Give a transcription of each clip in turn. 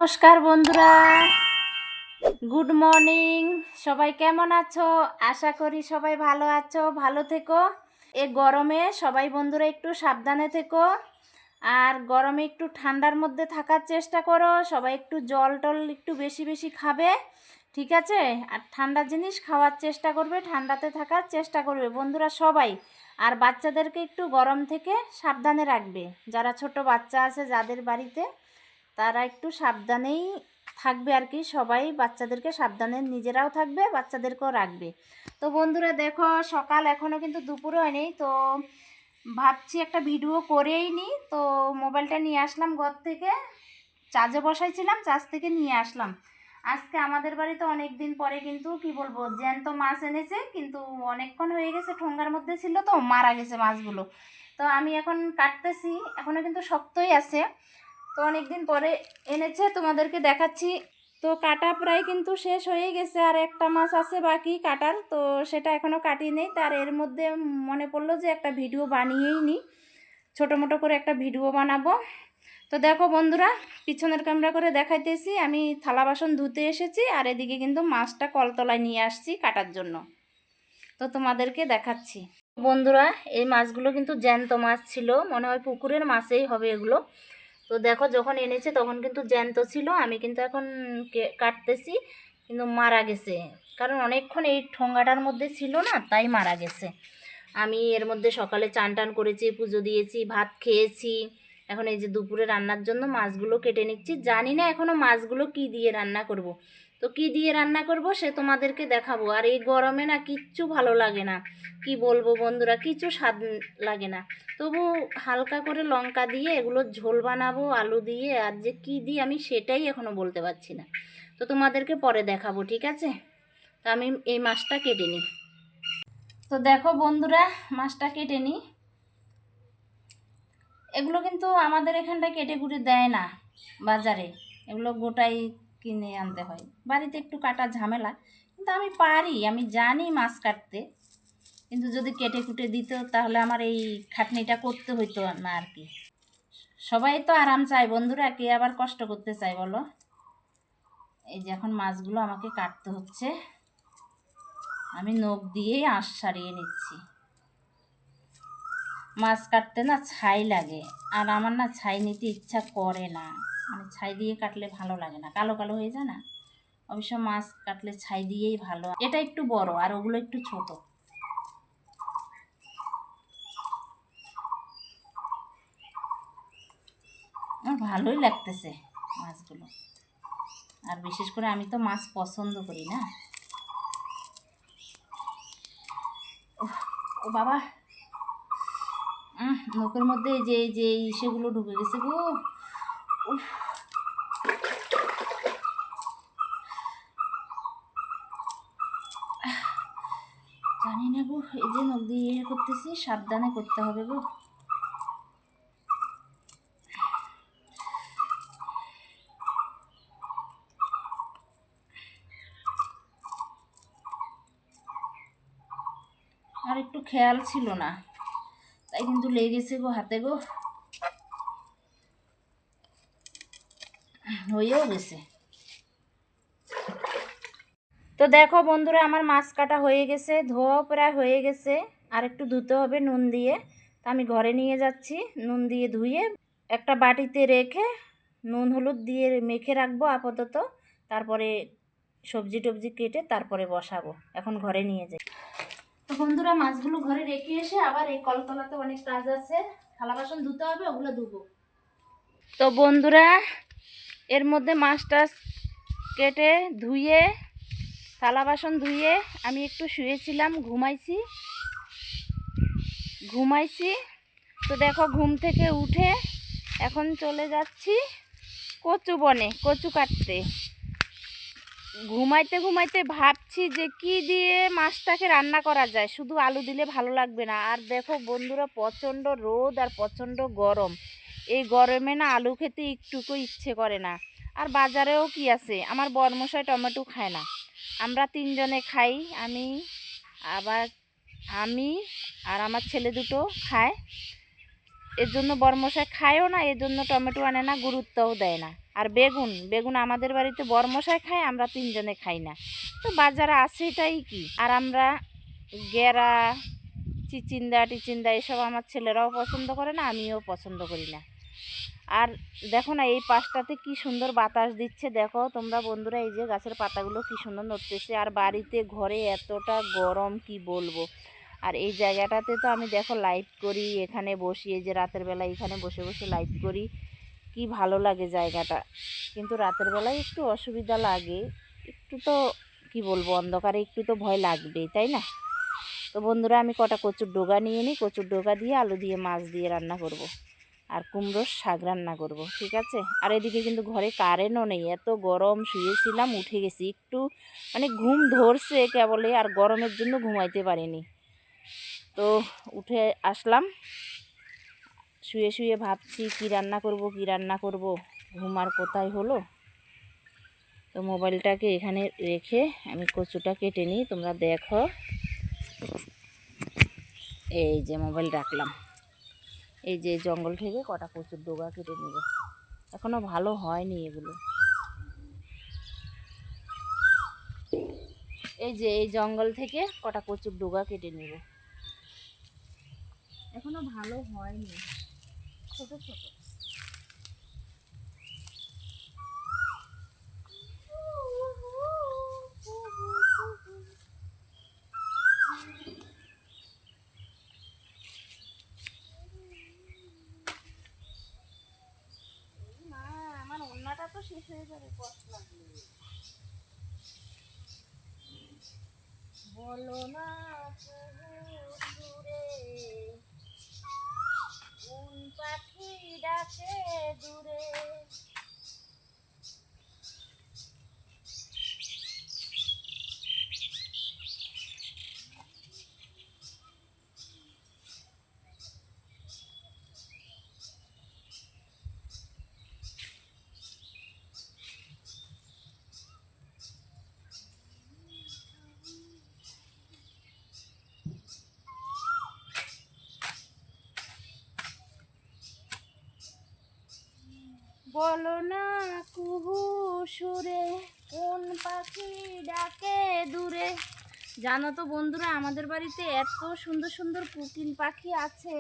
নমস্কার বন্ধুরা, good morning. সবাই কেমন আছো? আশা করি সবাই ভালো আছো, ভালো থেকো। এই গরমে সবাই বন্ধুরা একটু সাবধানে থেকো, আর গরমে একটু ঠান্ডার মধ্যে থাকার চেষ্টা করো। সবাই একটু জল টল একটু বেশি বেশি খাবে, ঠিক আছে? আর ঠান্ডা জিনিস খাওয়ার চেষ্টা করবে, ঠান্ডাতে থাকার চেষ্টা করবে বন্ধুরা সবাই। আর বাচ্চাদেরকে একটু গরম থেকে সাবধানে রাখবে। যারা ছোট বাচ্চা আছে যাদের বাড়িতে, তারা একটু সাবধানেই থাকবে আর কি। সবাই বাচ্চাদেরকে সাবধানে নিজেরাও থাকবে, বাচ্চাদেরকেও রাখবে। তো বন্ধুরা দেখো, সকাল এখনও কিন্তু দুপুর হয়নি, তো ভাবছি একটা ভিডিও করেই নিই। তো মোবাইলটা নিয়ে আসলাম ঘর থেকে, চার্জে বসাইছিলাম, চার্জ থেকে নিয়ে আসলাম। আজকে আমাদের বাড়িতে অনেক দিন পরে কিন্তু কি বলবো, জ্যান্ত মাছ এনেছে, কিন্তু অনেকক্ষণ হয়ে গেছে, ঠোঙ্গার মধ্যে ছিল তো মারা গেছে মাছগুলো। তো আমি এখন কাটতেছি, এখনও কিন্তু শক্তই আছে। তো অনেক দিন পরে এনেছে, তোমাদেরকে দেখাচ্ছি। তো কাটা প্রায় কিন্তু শেষ হয়ে গেছে, আর একটা মাছ আছে বাকি কাটার, তো সেটা এখনও কাটি নেই। তার এর মধ্যে মনে পড়লো যে একটা ভিডিও বানিয়েই নিই, ছোটো মোটো করে একটা ভিডিও বানাবো। তো দেখো বন্ধুরা, পিছনের ক্যামেরা করে দেখাইতেছি, আমি থালা বাসন ধুতে এসেছি, আর এদিকে কিন্তু মাছটা কলতলায় নিয়ে আসছি কাটার জন্য। তো তোমাদেরকে দেখাচ্ছি বন্ধুরা, এই মাছগুলো কিন্তু জ্যান্ত মাছ ছিল, মনে হয় পুকুরের মাছেই হবে এগুলো। তো দেখো, যখন এনেছে তখন কিন্তু জ্যান্ত ছিল, আমি কিন্তু এখন কাটতেছি, কিন্তু মারা গেছে। কারণ অনেকক্ষণ এই ঠোঙ্গাটার মধ্যে ছিল না, তাই মারা গেছে। আমি এর মধ্যে সকালে চান টান করেছি, পুজো দিয়েছি, ভাত খেয়েছি। এখন এই যে দুপুরে রান্নার জন্য মাছগুলো কেটে নিচ্ছি। জানি না এখনও মাছগুলো কি দিয়ে রান্না করব। তো কি দিয়ে রান্না করব সে তোমাদেরকে দেখাবো। আর এই গরমে না কিচ্ছু ভালো লাগে না, কি বলবো বন্ধুরা, কিছু স্বাদ লাগে না। তবু হালকা করে লঙ্কা দিয়ে এগুলো ঝোল বানাবো, আলু দিয়ে, আর যে কি দিয়ে আমি সেটাই এখনও বলতে পারছি না। তো তোমাদেরকে পরে দেখাবো, ঠিক আছে? তো আমি এই মাছটা কেটে নিই। তো দেখো বন্ধুরা, মাছটা কেটে নিই। এগুলো কিন্তু আমাদের এখানটায় কেটে কুটে দেয় না বাজারে, এগুলো গোটাই কিনে আনতে হয়। বাড়িতে একটু কাটা ঝামেলা, কিন্তু আমি পারি, আমি জানি মাছ কাটতে। কিন্তু যদি কেটে কুটে দিত তাহলে আমার এই খাটনিটা করতে হইতো না আর কি। সবাই তো আরাম চায় বন্ধুরা, কে আবার কষ্ট করতে চায় বলো? এই যে এখন মাছগুলো আমাকে কাটতে হচ্ছে, আমি নখ দিয়েই আঁশ ছাড়িয়ে নিচ্ছি। মাছ কাটতে না ছাই লাগে, আর আমার না ছাই নিতে ইচ্ছা করে না, মানে ছাই দিয়ে কাটলে ভালো লাগে না, কালো কালো হয়ে যায় না। অবশ্য মাছ কাটলে ছাই দিয়েই ভালো। এটা একটু বড় আর ওগুলো একটু ছোট। আমার ভালোই লাগতেছে মাছগুলো, আর বিশেষ করে আমি তো মাছ পছন্দ করি না। ও বাবা, নখের মধ্যে যে ইসেগুলো ঢুকে গেছে গো। উফ, জানি না গো, এই যে নখ দিয়ে ইয়ে করতেছি, সাবধানে করতে হবে গো। আর একটু খেয়াল ছিল না, তাই কিন্তু লেগেছে গো হাতে গো, হয়েও গেছে। তো দেখো বন্ধুরা, আমার মাছ কাটা হয়ে গেছে, ধোয়া প্রায় হয়ে গেছে, আর একটু ধুতে হবে নুন দিয়ে। তা আমি ঘরে নিয়ে যাচ্ছি, নুন দিয়ে ধুয়ে একটা বাটিতে রেখে নুন হলুদ দিয়ে মেখে রাখবো আপাতত। তারপরে সবজি টবজি কেটে তারপরে বসাবো, এখন ঘরে নিয়ে যাই। তো বন্ধুরা, মাছগুলো ঘরে রেখে এসে আবার এই কলতলাতে অনেক কাজ আছে, থালা বাসন ধুতে হবে, ওগুলো ধুবো। তো বন্ধুরা, এর মধ্যে মাছ টাছ কেটে ধুয়ে থালা বাসন ধুয়ে আমি একটু শুয়েছিলাম, ঘুমাইছি। তো দেখো, ঘুম থেকে উঠে এখন চলে যাচ্ছি কচু বনে কচু কাটতে। ঘুমাইতে ঘুমাইতে ভাবছি যে কি দিয়ে মাছটাকে রান্না করা যায়, শুধু আলু দিলে ভালো লাগবে না। আর দেখো বন্ধুরা, প্রচণ্ড রোদ আর প্রচণ্ড গরম, এই গরমে না আলু খেতে একটুকু ইচ্ছে করে না। আর বাজারেও কি আছে, আমার বরমশাই টমেটো খায় না, আমরা তিনজনে খাই, আমি আর আমার ছেলে দুটো খায়। এর জন্য বরমশাই খায়ও না, এর জন্য টমেটো আনে না, গুরুত্বও দেয় না। আর বেগুন বেগুন আমাদের বাড়িতে বরমশাই খায়, আমরা তিনজনে খাই না। তো বাজারে আছে এটাই কি। আর আমরা গেরা চিচিন্দা টিচিন্দা এসব আমার ছেলেরাও পছন্দ করে না, আমিও পছন্দ করি না। আর দেখো না এই পাশটাতে কি সুন্দর বাতাস দিচ্ছে, দেখো তোমরা বন্ধুরা, এই যে গাছের পাতাগুলো কি সুন্দর নড়তেছে। আর বাড়িতে ঘরে এতটা গরম কি বলবো। আর এই জায়গাটাতে তো আমি দেখো লাইট করি, এখানে বসি, এই যে রাতের বেলা এখানে বসে বসে লাইট করি, কি ভালো লাগে জায়গাটা। কিন্তু রাতের বেলায় একটু অসুবিধা লাগে, একটু তো কি বলবো, অন্ধকারে একটু তো ভয় লাগবেই, তাই না? তো বন্ধুরা আমি কটা কচুর ডোগা নিয়ে নিই, কচুর ডোগা দিয়ে আলু দিয়ে মাছ দিয়ে রান্না করব। আর কুমড়োর শাক রান্না করব, ঠিক আছে? আর এদিকে কিন্তু ঘরে কারেন্টও নেই, এত গরম, শুয়েছিলাম উঠে গেছি একটু, মানে ঘুম ধরছে কেবলে, আর গরমের জন্য ঘুমাইতে পারিনি। তো উঠে আসলাম, শুয়ে শুয়ে ভাবছি কি রান্না করব কি রান্না করব, ঘুম আর কোথায় হলো। তো মোবাইলটাকে এখানে রেখে আমি কচুটা কেটে নিই, তোমরা দেখো। এই যে মোবাইল রাখলাম, এই যে জঙ্গল থেকে কটা কচুর ডোগা কেটে নিব। এখনো ভালো হয়নি এগুলো, এই যে এই জঙ্গল থেকে কটা কচুর ডোগা কেটে নিব, এখনো ভালো হয়নি, ছোট ছোট। মা, আমার ওন্নাটা তো শেষ হয়ে যাবে কষ্ট লাগবে। বলো না দূরে কোন পাখি ডাকে দূরে। বলো না কুহু সুরে কোন পাখি ডাকে দূরে। জানো তো বন্ধুরা, আমাদের বাড়িতে এত সুন্দর সুন্দর কোকিল পাখি আছে,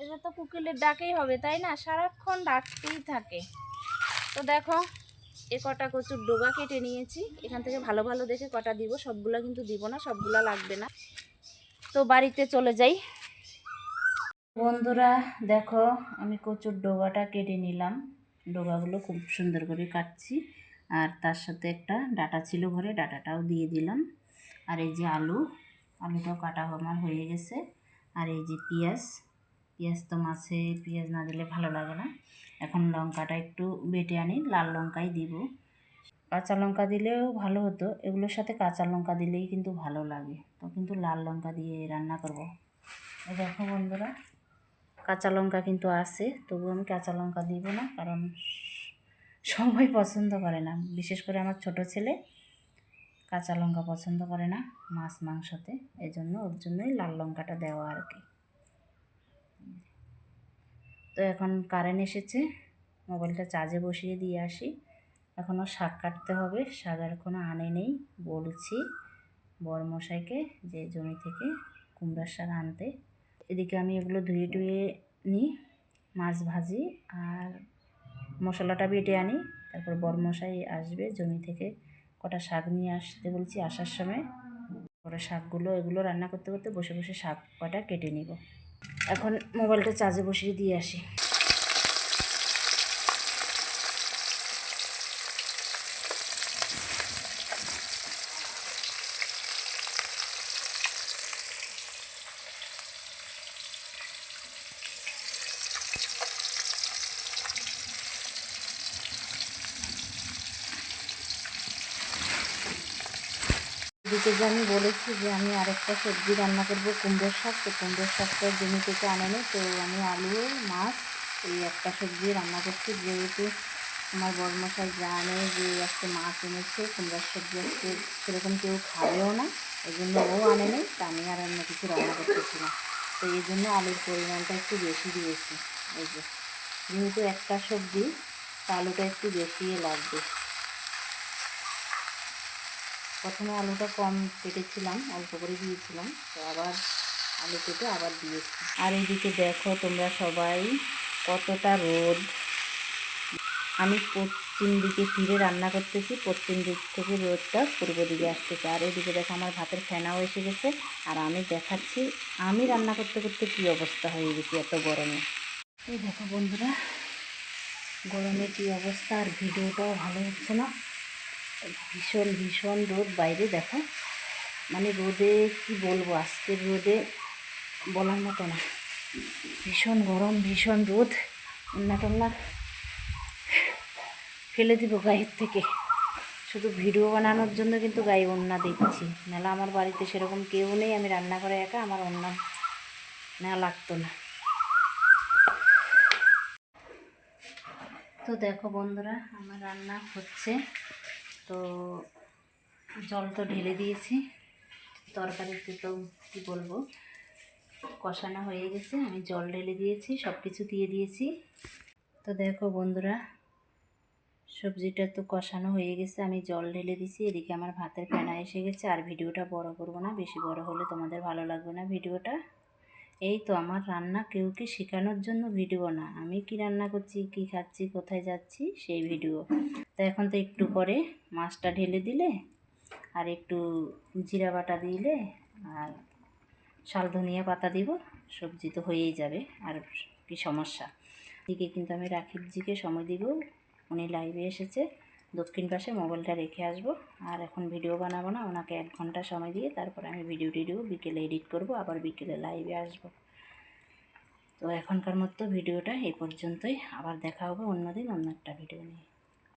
এটা তো কোকিলের ডাকেই হবে, তাই না? সারাক্ষণ ডাকতেই থাকে। তো দেখো এ কটা কচুর ডোগা কেটে নিয়েছি, এখান থেকে ভালো ভালো দেখে কটা দিব, সবগুলা কিন্তু দিব না, সবগুলা লাগবে না। তো বাড়িতে চলে যাই। বন্ধুরা দেখো আমি কচুর ডোগাটা কেটে নিলাম, ডোগাগুলো খুব সুন্দর করে কাটছি। আর তার সাথে একটা ডাটা ছিল ঘরে, ডাটাটাও দিয়ে দিলাম। আর এই যে আলুটাও কাটা আমার হয়ে গেছে। আর এই যে পেঁয়াজ তো মাছে পেঁয়াজ না দিলে ভালো লাগে না। এখন লঙ্কাটা একটু বেটে আনি, লাল লঙ্কাই দিব, কাঁচা লঙ্কা দিলেও ভালো হতো, এগুলোর সাথে কাঁচা লঙ্কা দিলেই কিন্তু ভালো লাগে। তো কিন্তু লাল লঙ্কা দিয়ে রান্না করব। এই দেখো বন্ধুরা, কাঁচা লঙ্কা কিন্তু আছে, তবু আমি কাঁচা লঙ্কা দিব না, কারণ সবাই পছন্দ করে না, বিশেষ করে আমার ছোট ছেলে কাঁচা লঙ্কা পছন্দ করে না মাছ মাংসতে, এই জন্য ওর জন্যই লাল লঙ্কাটা দেওয়া আর কি। তো এখন কারেন্ট এসেছে, মোবাইলটা চার্জে বসিয়ে দিয়ে আসি। এখনও শাক কাটতে হবে, শাক আর কোনো আনে নেই, বলছি বড়মশাইকে যে জমি থেকে কুমড়ার শাক আনতে। এদিকে আমি এগুলো ধুয়ে টুয়ে নিই, মাছ ভাজি আর মশলাটা বেটে আনি। তারপর বড়মশাই আসবে জমি থেকে, কটা শাক নিয়ে আসতে বলছি আসার সময়। পরে শাকগুলো এগুলো রান্না করতে করতে বসে বসে শাক কটা কেটে নিব। এখন মোবাইলটা চার্জে বসিয়ে দিয়ে আসি। এদিকে যে আমি বলেছি যে আমি আরেকটা সবজি রান্না করব কুমড়োর শাক, তো কুমড়োর শাকটা জমি থেকে আনেনি, তো আমি আলু মাছ এই একটা সবজি রান্না করছি। যেহেতু আমার বড়মশাই জানে যে আজকে মাছ এনেছে, কুমড়োর সবজি আজকে সেরকম কেউ খাবেও না, এই জন্য ও আনেনি, তা আমি আর অন্য কিছু রান্না করতেছি না। তো এই জন্য আলুর পরিমাণটা একটু বেশি দিয়েছি। এই যে যেহেতু একটা সবজি, তা আলুটা একটু বেশিই লাগবে। প্রথমে আলুটা কম কেটেছিলাম, অল্প করে দিয়েছিলাম, তো আবার আলু কেটে আবার দিয়েছি। আর এদিকে দেখো তোমরা সবাই কতটা রোদ। আমি পশ্চিম দিকে ফিরে রান্না করতেছি, পশ্চিম দিক থেকে রোদটা পূর্ব দিকে আসতেছে। আর এদিকে দেখো আমার ভাতের ফেনাও এসে গেছে। আর আমি দেখাচ্ছি আমি রান্না করতে করতে কী অবস্থা হয়ে গেছে এত গরমে। এই দেখো বন্ধুরা গরমে কী অবস্থা, আর ভিডিওটাও ভালো হচ্ছে না। ভীষণ ভীষণ রোদ বাইরে দেখো, মানে রোদে কি বলবো, আজকের রোদে বলার মতো না। ভীষণ গরম, ভীষণ রোদ। ওন্না টন্না ফেলে দিব গায়ের থেকে, শুধু ভিডিও বানানোর জন্য কিন্তু গায়ে ওন্না দিচ্ছি। নাহলে আমার বাড়িতে সেরকম কেউ নেই, আমি রান্না করে একা, আমার ওন্না নেওয়া লাগতো না। তো দেখো বন্ধুরা আমার রান্না হচ্ছে, তো জল তো ঢেলে দিয়েছি, তরকারিতে তো কী বলবো কষানো হয়ে গেছে, আমি জল ঢেলে দিয়েছি, সব কিছু দিয়ে দিয়েছি। তো দেখো বন্ধুরা সবজিটা তো কষানো হয়ে গেছে, আমি জল ঢেলে দিয়েছি। এদিকে আমার ভাতের ফেনা এসে গেছে। আর ভিডিওটা বড় করব না, বেশি বড় হলে তোমাদের ভালো লাগবে না ভিডিওটা। এই তো আমার রান্না কেউ কি শেখানোর জন্য ভিডিও না, আমি কি রান্না করছি, কি খাচ্ছি, কোথায় যাচ্ছি সেই ভিডিও। তো এখন তো একটু পরে মাছটা ঢেলে দিলে আর একটু জিরা বাটা দিলে আর শাল ধনিয়া পাতা দিব, সবজি তো হয়েই যাবে, আর কি সমস্যা। দিকে কিন্তু আমি রাখিবজিকে সময় দিব, উনি লাইভে এসেছে, দক্ষিণ পাশে মোবাইলটা রেখে আসবো। আর এখন ভিডিও বানাবো না, ওনাকে 1 ঘন্টা সময় দিয়ে তারপরে আমি ভিডিও বিকেলে এডিট করব, আবার বিকেলে লাইভে আসবো। তো এখনকার মতো ভিডিওটা এই পর্যন্তই, আবার দেখা হবে অন্যদিন অন্য একটা ভিডিও নিয়ে।